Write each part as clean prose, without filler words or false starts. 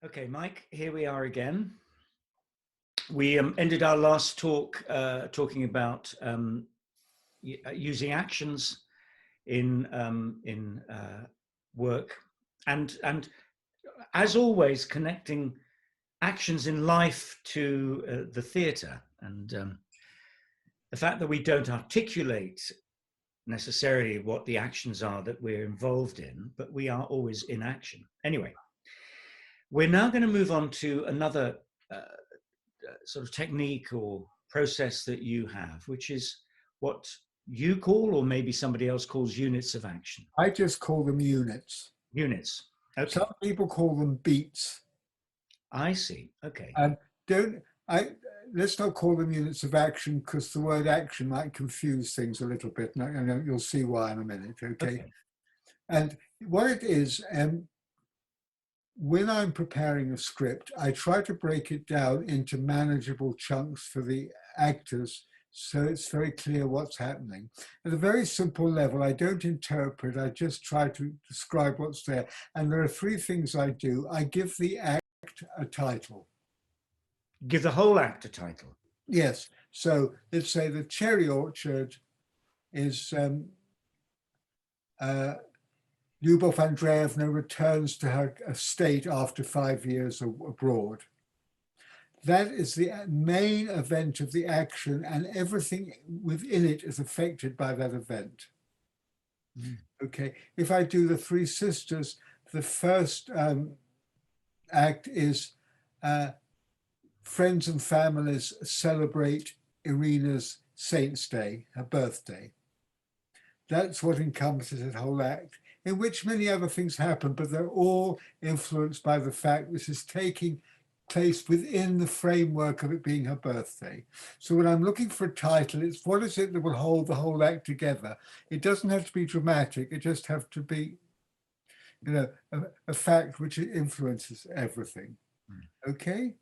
Okay, Mike, here we are again. We ended our last talk talking about using actions in work, and as always, connecting actions in life to the theatre, and the fact that we don't articulate necessarily what the actions are that we're involved in, but we are always in action. Anyway, we're now going to move on to another sort of technique or process that you have, which is what you call, or maybe somebody else calls, units of action. I just call them units. Units. Okay. Some people call them beats. I see. Okay. Let's not call them units of action, because the word action might confuse things a little bit. And you'll see why in a minute. Okay. And what it is, when I'm preparing a script, I try to break it down into manageable chunks for the actors, so it's very clear what's happening. At a very simple level, I don't interpret, I just try to describe what's there. And there are three things I do. I give the act a title. Give the whole act a title. Yes. So let's say the cherry orchard is Lyubov Andreevna returns to her estate after 5 years abroad. That is the main event of the action, and everything within it is affected by that event. Okay. If I do the Three Sisters, the first act is friends and families celebrate Irina's Saint's Day, her birthday. That's what encompasses the whole act, in which many other things happen, but they're all influenced by the fact this is taking place within the framework of it being her birthday. So when I'm looking for a title, it's what is it that will hold the whole act together? It doesn't have to be dramatic. It just has to be, a fact which influences everything. Okay.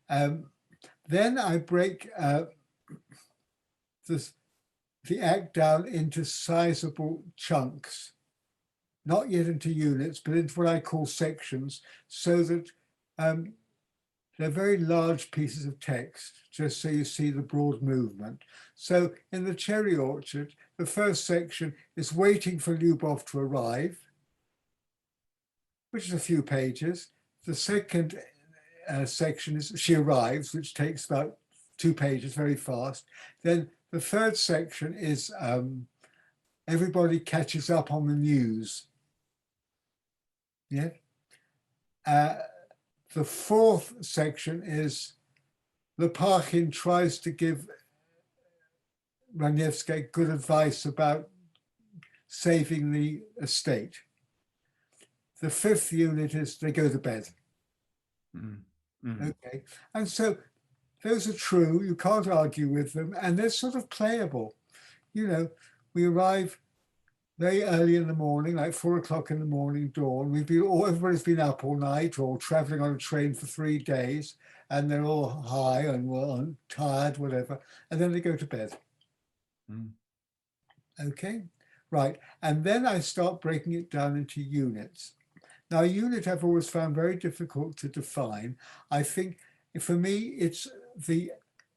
Then I break the act down into sizable chunks, not yet into units, but into what I call sections, so that they're very large pieces of text, just so you see the broad movement. So in the cherry orchard, the first section is waiting for Lyubov to arrive, which is a few pages. The second section is she arrives, which takes about 2 pages, very fast. Then the third section is everybody catches up on the news. Yeah. The fourth section is Lopakhin tries to give Ranievsky good advice about saving the estate. The fifth unit is they go to bed. Okay. And so those are true. You can't argue with them. And they're sort of playable. We arrive very early in the morning, like 4 o'clock in the morning, dawn. Everybody's been up all night or traveling on a train for 3 days, and they're all high and tired, whatever. And then they go to bed. Okay, right. And then I start breaking it down into units. Now, a unit I've always found very difficult to define. I think for me, it's the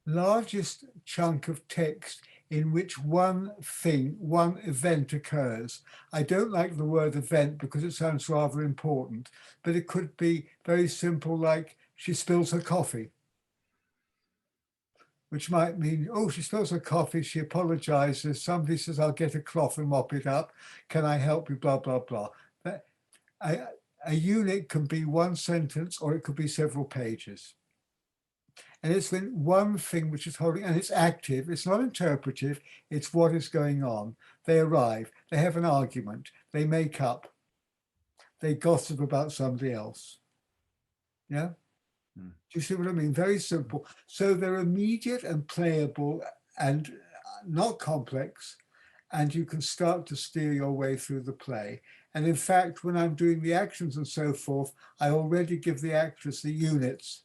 largest chunk of text in which one event occurs. I don't like the word event because it sounds rather important, but it could be very simple, like she spills her coffee, which might mean, oh, she spills her coffee, she apologizes, somebody says, I'll get a cloth and mop it up, can I help you, blah, blah, blah. A unit can be one sentence or it could be several pages. And it's when one thing which is holding, and it's active, it's not interpretive, it's what is going on. They arrive, they have an argument, they make up, they gossip about somebody else. Yeah? Do you see what I mean? Very simple. So they're immediate and playable and not complex, and you can start to steer your way through the play. And in fact, when I'm doing the actions and so forth, I already give the actress the units.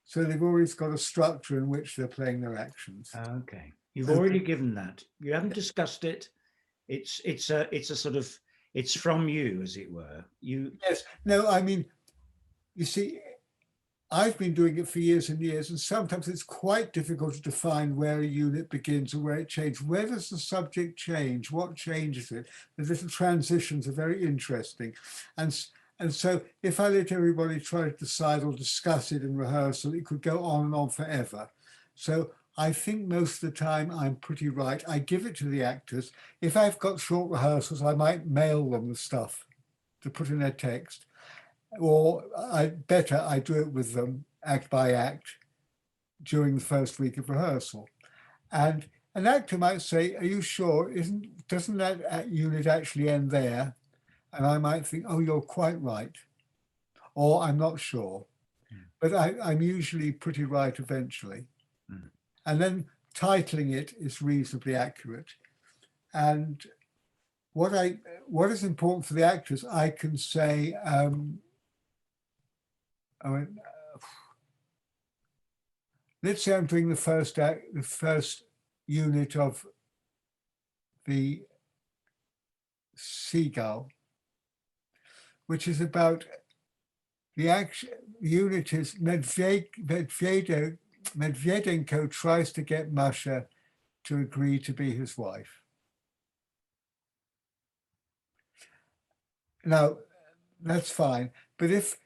So they've always got a structure in which they're playing their actions. Okay. You've already given that. You haven't discussed it. It's a sort of, it's from you, as it were. Yes. No, I mean, you see, I've been doing it for years and years, and sometimes it's quite difficult to define where a unit begins and where it changes. Where does the subject change? What changes it? The little transitions are very interesting. And so if I let everybody try to decide or discuss it in rehearsal, it could go on and on forever. So I think most of the time I'm pretty right. I give it to the actors. If I've got short rehearsals, I might mail them the stuff to put in their text. Or I do it with them act by act during the first week of rehearsal. And an actor might say, "Are you sure? Doesn't that unit actually end there?" And I might think, "Oh, you're quite right," or "I'm not sure." But I'm usually pretty right eventually. And then titling it is reasonably accurate. And what is important for the actors, I can say, let's say I'm doing the first unit of the Seagull, which is about the action. The unit is Medvedenko tries to get Masha to agree to be his wife. Now, that's fine. But if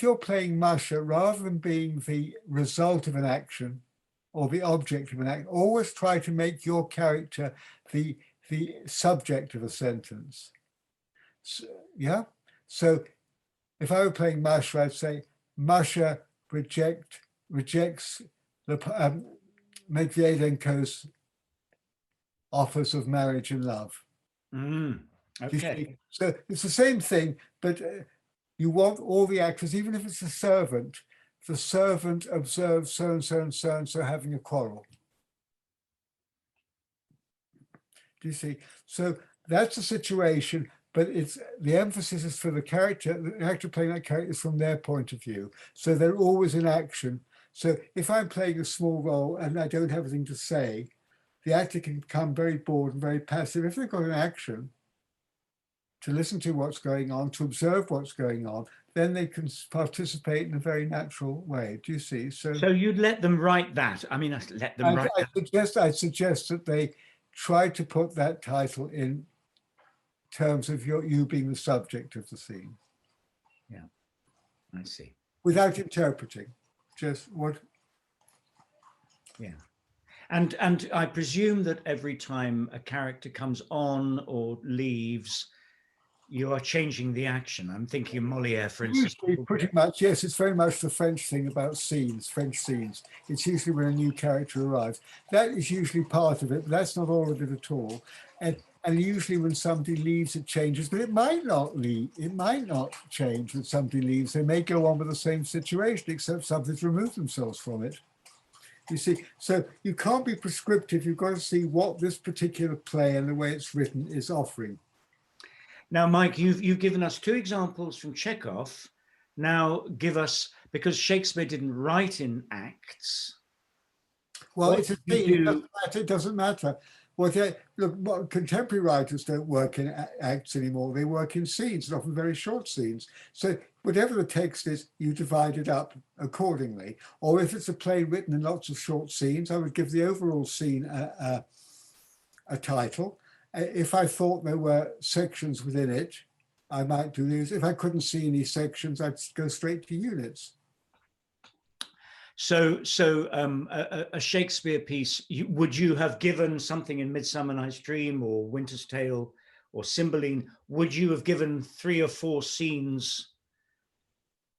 you're playing Masha, rather than being the result of an action or the object of an act, always try to make your character the subject of a sentence. So, yeah. So if I were playing Masha, I'd say Masha rejects the Medvedenko's offers of marriage and love. Okay. So it's the same thing, but you want all the actors, even if it's a servant, the servant observes so and so and so and so having a quarrel. Do you see? So that's a situation, but it's the emphasis is for the character. The actor playing that character is from their point of view. So they're always in action. So if I'm playing a small role and I don't have anything to say, the actor can become very bored and very passive. If they've got an action to listen to what's going on, to observe what's going on, then they can participate in a very natural way. Do you see? So you'd let them write that. I mean, let them write that. I suggest that they try to put that title in terms of you being the subject of the scene. Yeah, I see. Without interpreting, just what. Yeah. And I presume that every time a character comes on or leaves, you are changing the action. I'm thinking of Molière, for instance. Usually, pretty much, yes. It's very much the French thing about scenes, French scenes. It's usually when a new character arrives. That is usually part of it, but that's not all of it at all. And usually when somebody leaves, it changes, but it might not leave. It might not change when somebody leaves. They may go on with the same situation, except somebody's removed themselves from it. You see, so you can't be prescriptive. You've got to see what this particular play and the way it's written is offering. Now, Mike, you've given us two examples from Chekhov. Now give us, because Shakespeare didn't write in acts. Well, it's a thing. It doesn't matter. Look, contemporary writers don't work in acts anymore. They work in scenes, and often very short scenes. So whatever the text is, you divide it up accordingly. Or if it's a play written in lots of short scenes, I would give the overall scene a title. If I thought there were sections within it, I might do these. If I couldn't see any sections, I'd go straight to units. So a Shakespeare piece, would you have given something in Midsummer Night's Dream or Winter's Tale or Cymbeline? Would you have given 3 or 4 scenes?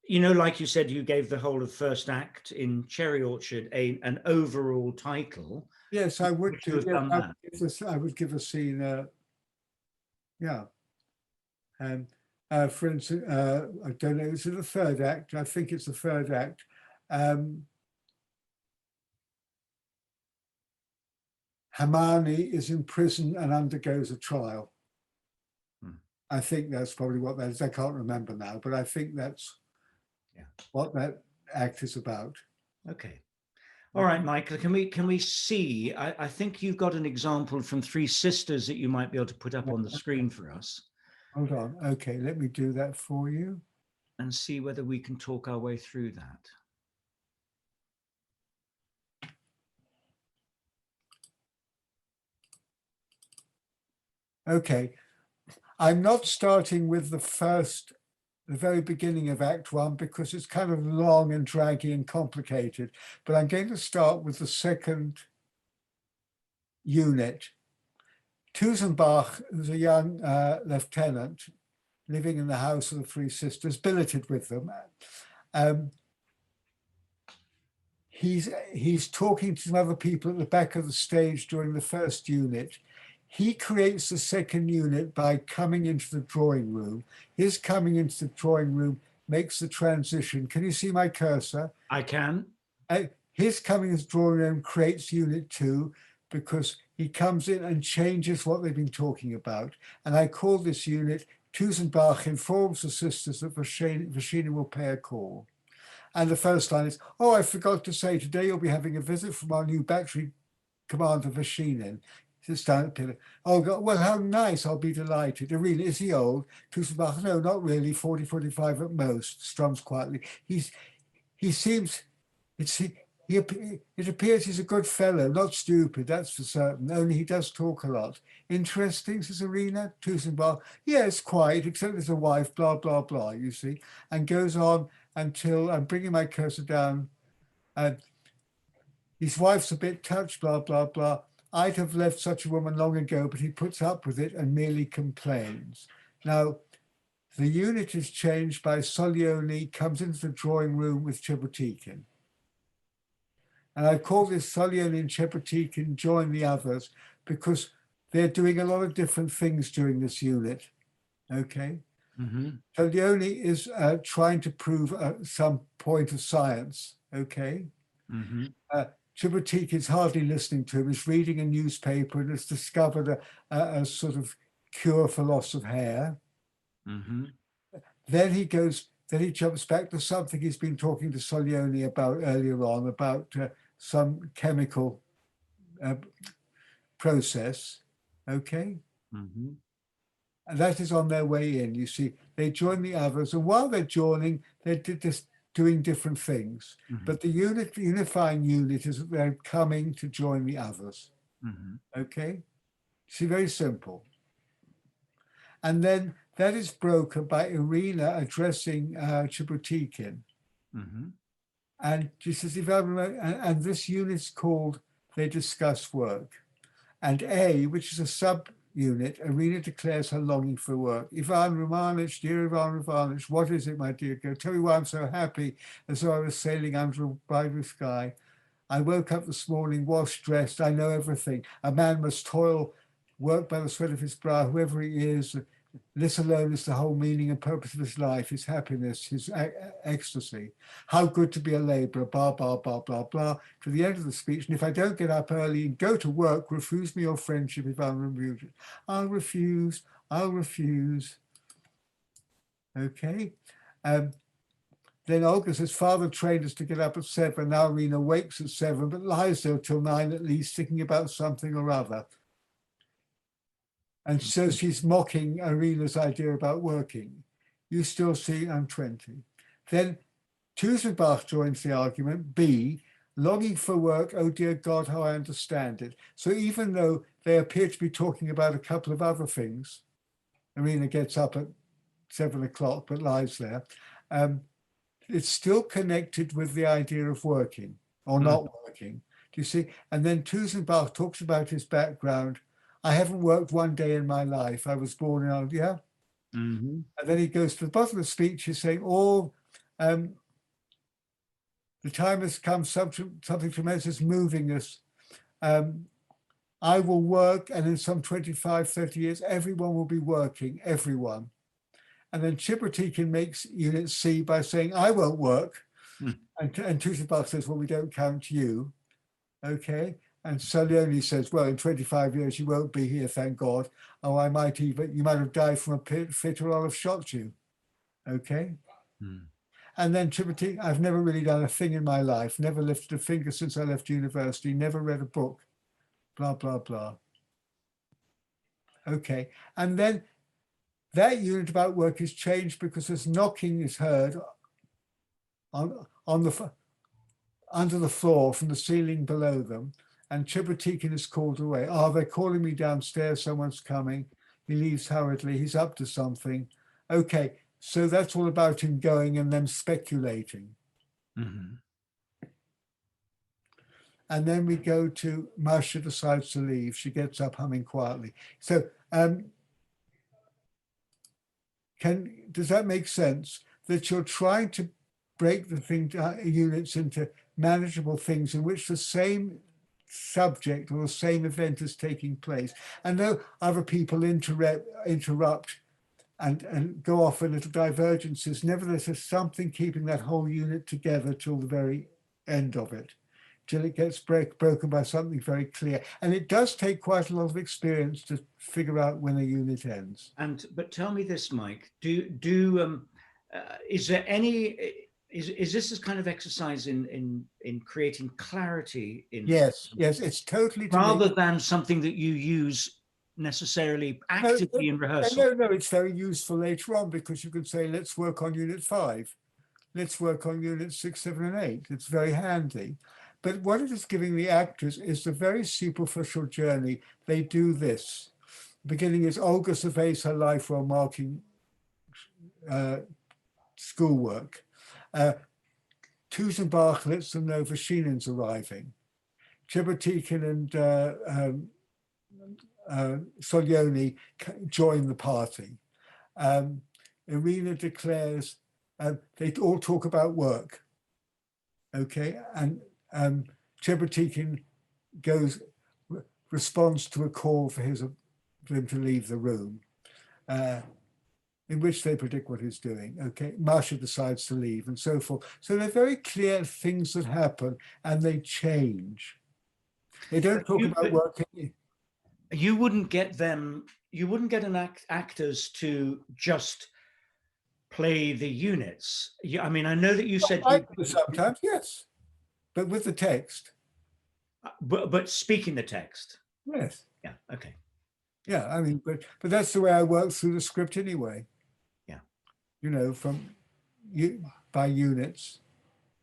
You know, like you said, you gave the whole of first act in Cherry Orchard an overall title. Yes, I would. Have done that? I would give a scene. Yeah, and for instance, I don't know. Is it the third act? I think it's the third act. Hermione is in prison and undergoes a trial. I think that's probably what that is. I can't remember now, but I think that's what that act is about. Okay. All right, Michael, can we see? I think you've got an example from Three Sisters that you might be able to put up on the screen for us. Hold on. Okay, let me do that for you. And see whether we can talk our way through that. Okay. I'm not starting with the very beginning of Act One because it's kind of long and draggy and complicated, but I'm going to start with the second unit. Tusenbach, who's a young lieutenant living in the house of the three sisters, billeted with them. He's talking to some other people at the back of the stage during the first unit. He creates the second unit by coming into the drawing room. His coming into the drawing room makes the transition. Can you see my cursor? I can. His coming into the drawing room creates unit 2 because he comes in and changes what they've been talking about. And I call this unit Tusenbach informs the sisters that Vashina will pay a call. And the first line is, oh, I forgot to say, today you'll be having a visit from our new battery commander, Vashinin. Sits down at the pillar. Oh, God, well, how nice. I'll be delighted. Irina, is he old? Tusenbach, no, not really. 40, 45 at most. Strums quietly. He seems, it appears he's a good fellow, not stupid, that's for certain. Only he does talk a lot. Interesting, says Irina. Tusenbach, yes, quite, except there's a wife, blah, blah, blah, you see. And goes on until I'm bringing my cursor down and his wife's a bit touched, blah, blah, blah. I'd have left such a woman long ago, but he puts up with it and merely complains. Now, the unit is changed by Solioni comes into the drawing room with Chebotikin. And I call this Solioni and Chebotikin join the others because they're doing a lot of different things during this unit, okay? Mm-hmm. Solioni is trying to prove some point of science, okay? Mm-hmm. Chebotikin is hardly listening to him. He's reading a newspaper and has discovered a sort of cure for loss of hair. Mm-hmm. Then he jumps back to something he's been talking to Solioni about earlier on, about some chemical process, okay? Mm-hmm. And that is on their way in, you see. They join the others, and while they're joining, they're just doing different things. Mm-hmm. But the unifying unit is that they're coming to join the others, Mm-hmm. okay? See, very simple. And then that is broken by Irina addressing Chebotikin. Mm-hmm. And she says, if I remember, and this unit's called They Discuss Work. And A, which is a sub-unit, Irina declares her longing for work. Ivan Romanovich, dear Ivan Romanovich, what is it, my dear girl? Tell me why I'm so happy, as though I was sailing under a brighter sky. I woke up this morning, washed, dressed. I know everything. A man must toil, work by the sweat of his brow, whoever he is. This alone is the whole meaning and purpose of his life, his happiness, his ecstasy. How good to be a laborer, blah, blah, blah, blah, blah, to the end of the speech. And if I don't get up early and go to work, refuse me your friendship if I'm removed. I'll refuse, I'll refuse. Okay. Then Olga says, father trained us to get up at 7. Now Irina wakes at 7, but lies there till 9 at least, thinking about something or other. And so she's mocking Irina's idea about working. You still see I'm 20. Then Tusenbach joins the argument. B, longing for work, oh dear God, how I understand it. So even though they appear to be talking about a couple of other things, Irina gets up at 7 o'clock but lies there, it's still connected with the idea of working or not working. Do you see? And then Tusenbach talks about his background. I haven't worked one day in my life. I was born in India. Mm-hmm. And then he goes to the bottom of the speech. He's saying, the time has come, something tremendous is moving us. I will work, and in some 25, 30 years, everyone will be working, everyone. And then Chebotikin makes unit C by saying, I won't work. And Tusenbach says, well, we don't count you. Okay. And Solioni says, well, in 25 years, you won't be here, thank God. Oh, you might have died from a fit or I'll have shot you. Okay. And then Chebotikin, I've never really done a thing in my life, never lifted a finger since I left university, never read a book, blah, blah, blah. Okay. And then that unit about work is changed because this knocking is heard on under the floor from the ceiling below them. And Chebotikin is called away. Oh, they're calling me downstairs. Someone's coming. he leaves hurriedly, he's up to something. Okay, so that's all about him going and them speculating. Mm-hmm. And then we go to Marcia decides to leave. She gets up humming quietly. So does that make sense? That you're trying to break the units into manageable things in which the same subject or the same event is taking place. And though other people interrupt and go off in little divergences, nevertheless, there's something keeping that whole unit together till the very end of it, till it gets broken by something very clear. And it does take quite a lot of experience to figure out when a unit ends. But tell me this, Mike. Is there any is this a kind of exercise in creating clarity in, Yes, it's totally to make, rather than something that you use necessarily no, actively in rehearsal? no, it's very useful later on, because you can say, let's work on unit 5. Let's work on units 6, 7, and 8. It's very handy. But what it is giving the actors is the very superficial journey. They do this. The beginning is Olga surveys her life while marking schoolwork. Tusenbach lets them know Vashinin's arriving. Chebutikhin and Solyoni join the party. Irina declares they all talk about work. Okay, and Chebutikhin responds to a call for him to leave the room, in which they predict what he's doing. Okay, Masha decides to leave and so forth. So they're very clear things that happen, and they change. They don't talk about work. You wouldn't get them. You wouldn't get actors to just play the units. I mean, I know that you said Sometimes, yes, but with the text. But speaking the text. Yes. Yeah. Okay. Yeah, I mean, but that's the way I work through the script anyway. Yeah. You know, by units.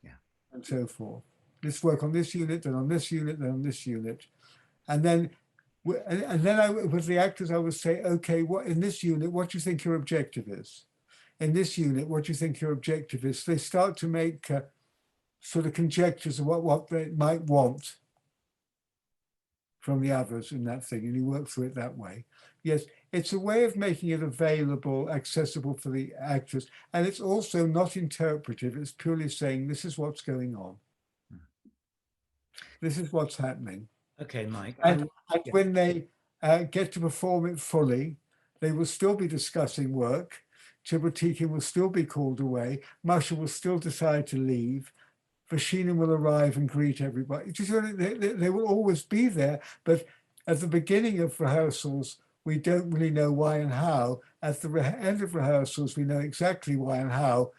Yeah. And so forth. Let's work on this unit, then on this unit, then on this unit, and then with the actors, I would say, okay, what in this unit, what do you think your objective is? In this unit, what do you think your objective is? They start to make sort of conjectures of what they might want from the others in that thing, and you work through it that way. Yes, it's a way of making it available, accessible for the actors, and it's also not interpretive. It's purely saying, this is what's going on. This is what's happening. Okay, Mike. And when they get to perform it fully, they will still be discussing work. Chebutikhin will still be called away. Masha will still decide to leave. Vashina will arrive and greet everybody. They will always be there, but at the beginning of rehearsals, we don't really know why and how. At the end of rehearsals, we know exactly why and how,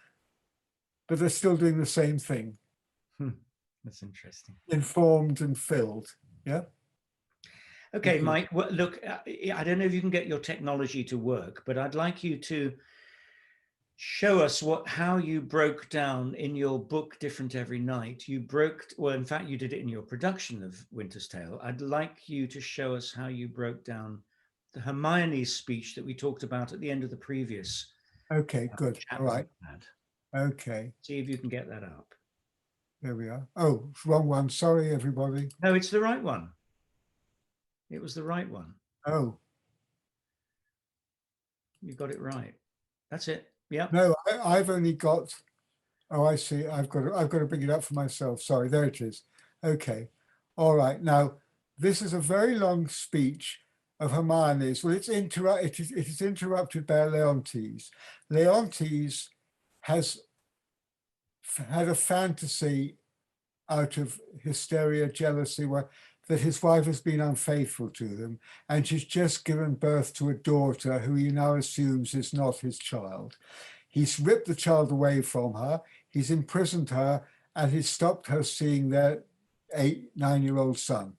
but they're still doing the same thing. That's interesting. Informed and filled. Yeah. Okay, Mike. Well, look, I don't know if you can get your technology to work, but I'd like you to show us how you broke down in your book Different Every Night. Well, in fact, you did it in your production of Winter's Tale. I'd like you to show us how you broke down the Hermione's speech that we talked about at the end of the previous. Okay, good. All right. Okay. See if you can get that up. There we are. Oh, wrong one. Sorry, everybody. No, it's the right one. It was the right one. Oh. You got it right. That's it. Yeah. No, I've only got. Oh, I see. I've got to bring it up for myself. Sorry, there it is. Okay. All right. Now, this is a very long speech of Hermione's. Well, it is interrupted by Leontes. Leontes has had a fantasy out of hysteria, jealousy, that his wife has been unfaithful to him, and she's just given birth to a daughter who he now assumes is not his child. He's ripped the child away from her, he's imprisoned her, and he's stopped her seeing their 9-year-old son.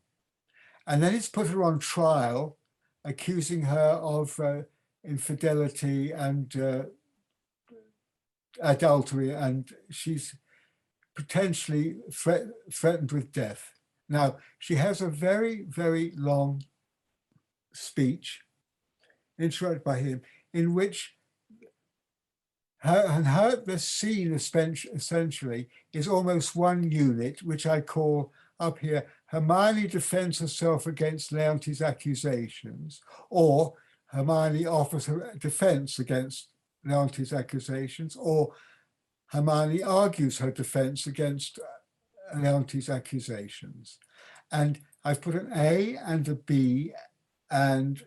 And then he's put her on trial, accusing her of infidelity and adultery, and she's potentially threatened with death. Now, she has a very, very long speech. interrupted by him, in which the scene essentially is almost one unit, which I call up here, Hermione defends herself against Leontes' accusations, or Hermione offers her defense against Leontes' accusations, or Hermione argues her defense against Leontes' accusations. And I've put an A and a B and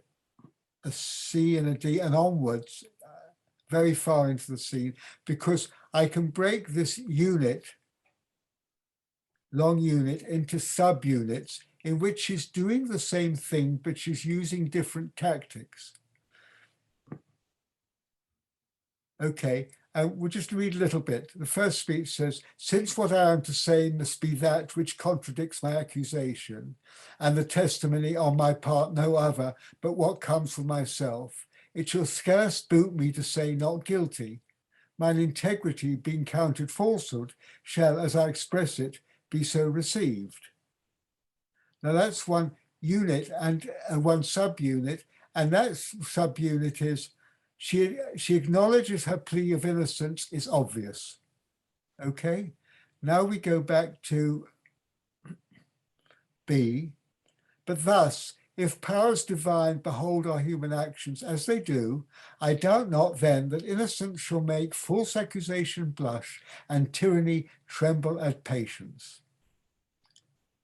a C and a D and onwards very far into the scene, because I can break this unit, long unit, into subunits in which she's doing the same thing, but she's using different tactics. Okay, we'll just read a little bit. The first speech says, since what I am to say must be that which contradicts my accusation, and the testimony on my part no other but what comes from myself, it shall scarce boot me to say not guilty. Mine integrity being counted falsehood shall, as I express it, be so received. Now that's one unit and one subunit, and that subunit is she acknowledges her plea of innocence is obvious. Okay, now we go back to B. But thus, if powers divine behold our human actions as they do, I doubt not then that innocence shall make false accusation blush and tyranny tremble at patience.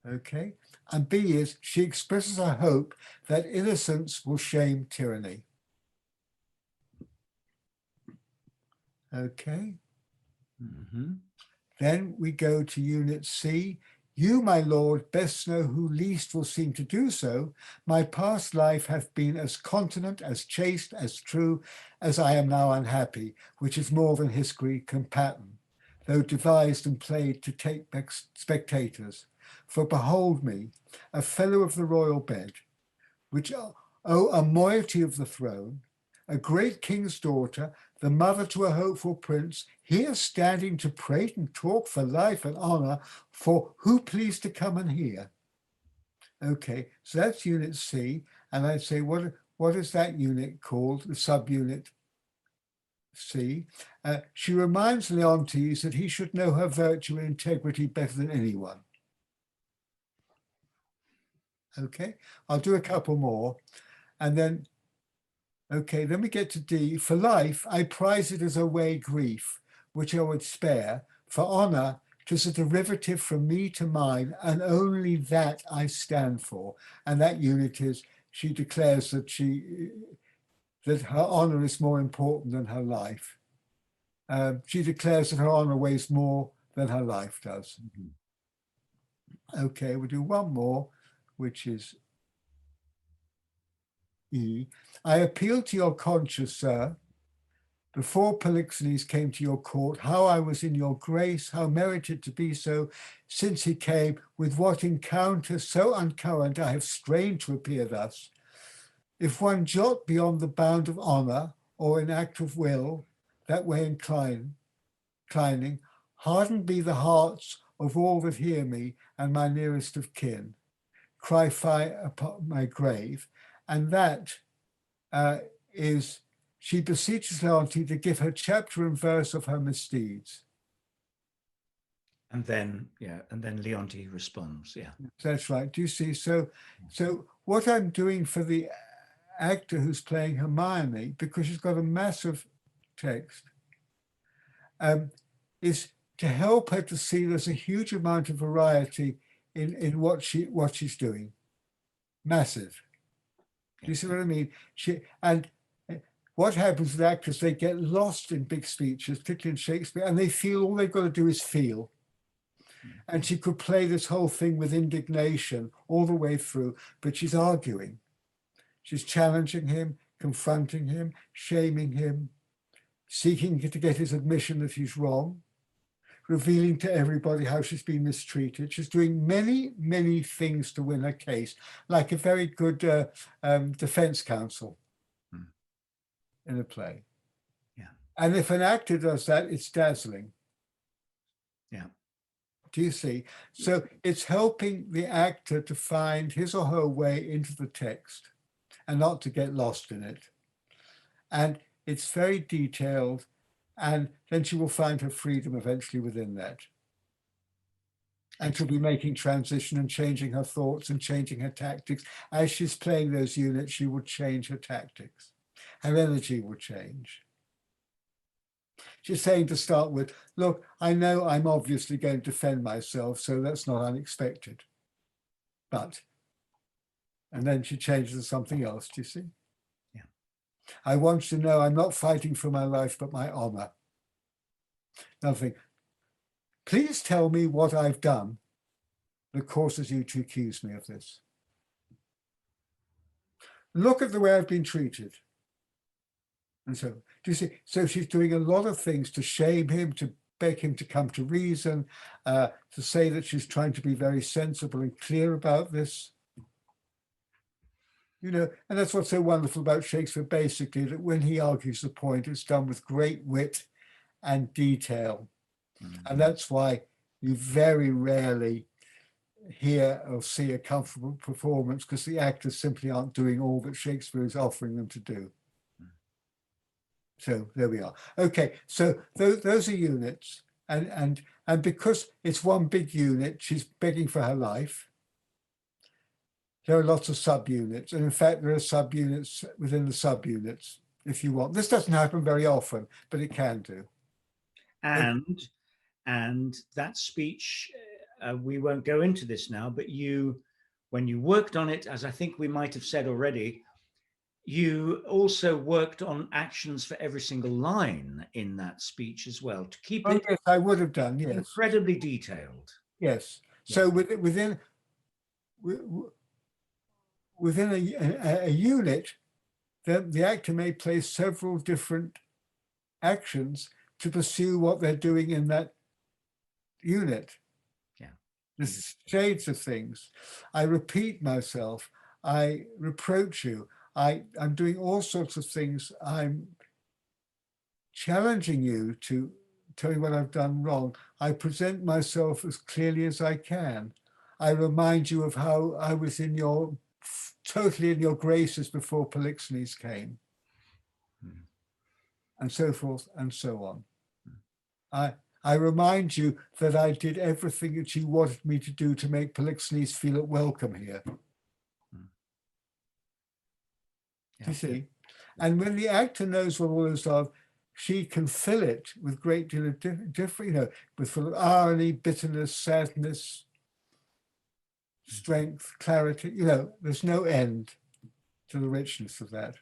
Okay, and B is she expresses her hope that innocence will shame tyranny. Okay. Then we go to unit C. You, my lord, best know who least will seem to do so. My past life hath been as continent, as chaste, as true, as I am now unhappy, which is more than history can pattern, though devised and played to take back spectators. For behold me, a fellow of the royal bed, which owe a moiety of the throne, a great king's daughter, the mother to a hopeful prince, here standing to prate and talk for life and honor, for who pleased to come and hear? Okay, so that's unit C, and I'd say, what is that unit called, the subunit C? She reminds Leontes that he should know her virtue and integrity better than anyone. Okay, I'll do a couple more, and then okay, then we get to D. For life, I prize it as away grief, which I would spare. For honor, 'tis a derivative from me to mine, and only that I stand for. And that unit is, she declares that her honor is more important than her life. She declares that her honor weighs more than her life does. Okay, we'll do one more, which is E. I appeal to your conscience, sir, before Polixenes came to your court, how I was in your grace, how merited to be so, since he came, with what encounter so uncurrent I have strained to appear thus. If one jot beyond the bound of honor, or in act of will, that way inclining, hardened be the hearts of all that hear me, and my nearest of kin. Cry fire upon my grave. And that is, she beseeches Leontes to give her chapter and verse of her misdeeds. And then, and then Leontes responds, That's right. Do you see? So what I'm doing for the actor who's playing Hermione, because she's got a massive text, is to help her to see there's a huge amount of variety in what she's doing. Massive. Do you see what I mean? And what happens with actors, they get lost in big speeches, particularly in Shakespeare, and they feel all they've got to do is feel. And she could play this whole thing with indignation all the way through, but she's arguing. She's challenging him, confronting him, shaming him, seeking to get his admission that he's wrong, revealing to everybody how she's been mistreated. She's doing many, many things to win her case, like a very good defense counsel in a play. Yeah. And if an actor does that, it's dazzling. Yeah. Do you see? So it's helping the actor to find his or her way into the text and not to get lost in it. and it's very detailed, and then she will find her freedom eventually within that. And she'll be making transition and changing her thoughts and changing her tactics. As she's playing those units, she will change her tactics. Her energy will change. She's saying to start with, look, I know I'm obviously going to defend myself, so that's not unexpected. But, and then she changes to something else, do you see? Yeah. I want you to know I'm not fighting for my life, but my honor. Nothing. Please tell me what I've done that causes you to accuse me of this. Look at the way I've been treated. And so, do you see? So she's doing a lot of things to shame him, to beg him to come to reason, to say that she's trying to be very sensible and clear about this. You know, and that's what's so wonderful about Shakespeare, basically, that when he argues the point, it's done with great wit and detail. And that's why you very rarely hear or see a comfortable performance, because the actors simply aren't doing all that Shakespeare is offering them to do. So there we are. Okay, so those are units, and because it's one big unit, she's begging for her life. There are lots of subunits, and in fact, there are subunits within the subunits, if you want. This doesn't happen very often, but it can do. And that speech, we won't go into this now, but when you worked on it, as I think we might have said already, you also worked on actions for every single line in that speech as well, to keep it yes, I would have done, yes. Incredibly detailed. Yes. So within a unit, the actor may place several different actions to pursue what they're doing in that unit. Yeah. There's shades of things. I repeat myself. I reproach you. I'm doing all sorts of things. I'm challenging you to tell me what I've done wrong. I present myself as clearly as I can. I remind you of how I was totally in your graces before Polixenes came, and so forth and so on. I remind you that I did everything that you wanted me to do to make Polixenes feel at welcome here. You see? And when the actor knows what all those are, she can fill it with a great deal of different, with full of irony, bitterness, sadness, strength, clarity. There's no end to the richness of that.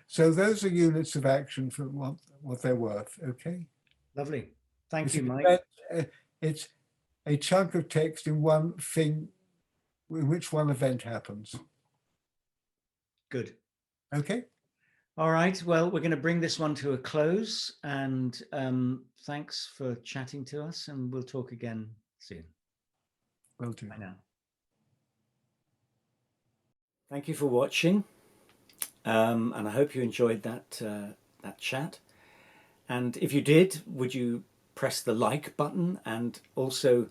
So those are units of action for what they're worth. Okay. Lovely. Thank you, Mike. It's a chunk of text in one thing, in which one event happens. Good. Okay. All right. Well, we're going to bring this one to a close, and thanks for chatting to us, and we'll talk again soon. Will do. Bye now. Thank you for watching, and I hope you enjoyed that chat. And if you did, would you press the like button and also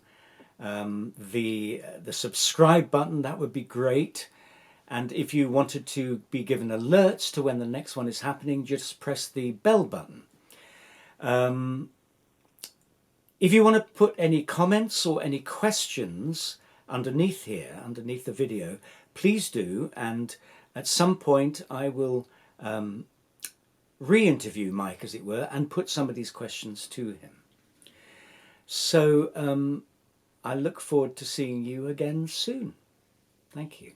the subscribe button? That would be great. And if you wanted to be given alerts to when the next one is happening, just press the bell button. If you want to put any comments or any questions underneath here, underneath the video, please do. And at some point I will re-interview Mike, as it were, and put some of these questions to him. So I look forward to seeing you again soon. Thank you.